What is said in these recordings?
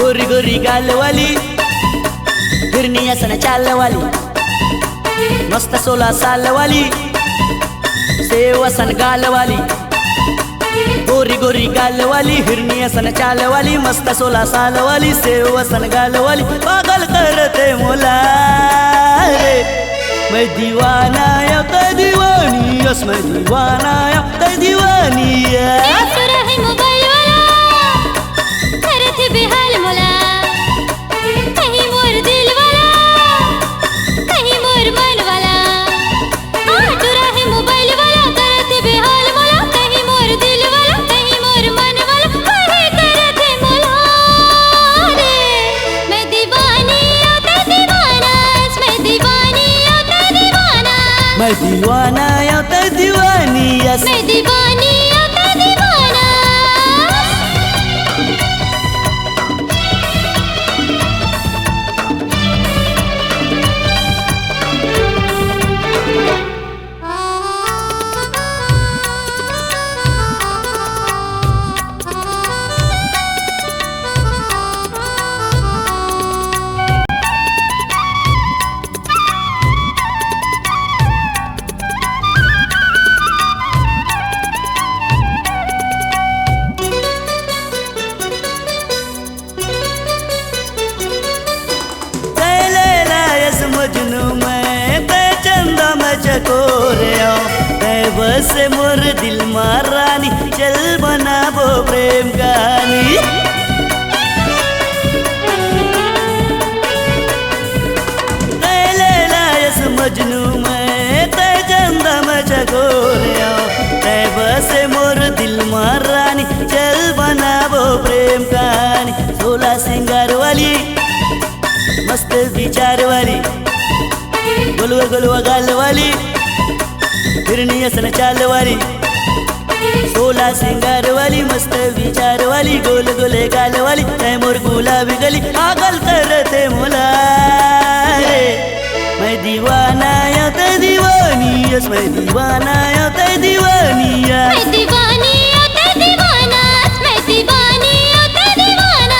गोरी गोरी गाल वाली, हिरनी असन चाल वाली, मस्त 16 साल वाली, सेव असन गाल वाली। गोरी गोरी गाल वाली, हिरनी असन चाल वाली, मस्त 16 साल वाली, सेव असन गाल वाली, पागल करते मोला रे। मैं दीवाना या तो दीवानी यस, मैं दीवाना या तो दीवानी यस। मोबाइल वाला करे थे बेहाल मोला, कहीं मोर दिल वाला, कहीं मोर मन वाला। तू रहे मोबाइल वाला करे थे बेहाल मोला, कहीं मोर दिल वाला, कहीं मोर मन वाला, कहीं करे थे मोला रे। मैं दीवानी या तो दीवाना, मैं दीवानी या तो दीवाना, मैं दीवाना या तो दीवानी यस। मैं दीवानी या तो दीवाना। मजनू मैं ते चंदा मैं चकोरिया, ते बस मोर दिल मारानी, चल बनाबो प्रेम कहानी। ते लैला यस मजनू मैं ते चंदा मैं चकोरिया, ते बस मोर दिल मारानी, चल बनाबो प्रेम कहानी। 16 सिंगार वाली, मस्त विचार वाली, गोलवा गोलवा गाल वाली, हिरनी असन चाल वाली, 16 सिंगार वाली, मस्त विचार वाली, गोल गोले गाल वाली, तै मोर गुलाबी गली, पागल करते मोला रे। मैं दीवाना या तो दीवानी यस, मैं दीवाना या तो दीवानी यस। मैं दीवानी या तो दीवाना, मैं दीवानी या तो दीवाना।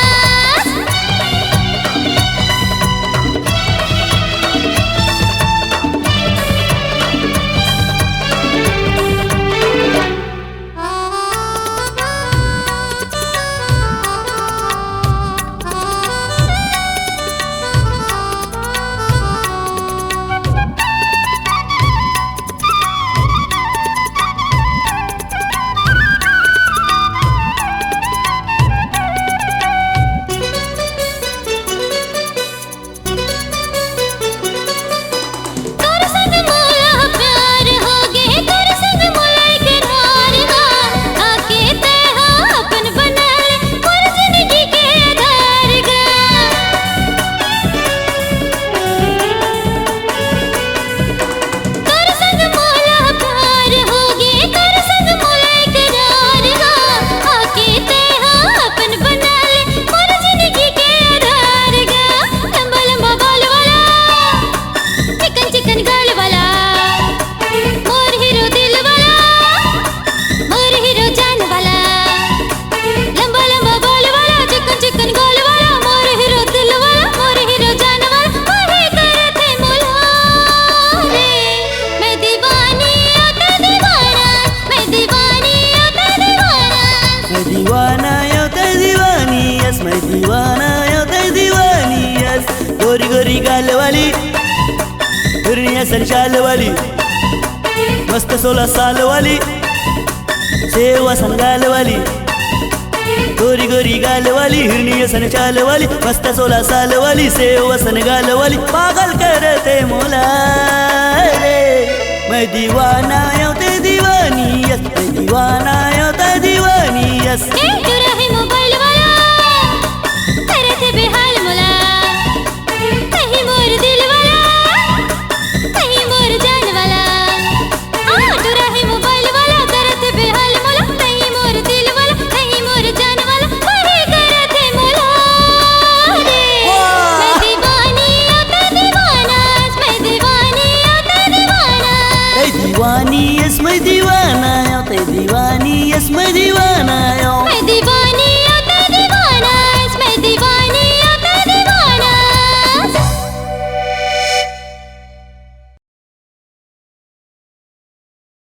दीवाना या तो दीवानी यस, मैं दीवाना या तो दीवानी यस। गोरी गोरी गाल वाली, हिरनी असन चाल वाली, मस्त 16 साल वाली, सेव असन गाल वाली, गोरी गोरी गाल वाली, हिरनी असन चाल वाली, मस्त 16 साल वाली, सेव असन गाल वाली, पागल करते मोला रे। मैं दीवाना या तो दीवानी यस, मैं दीवाना या तो दीवानी यस।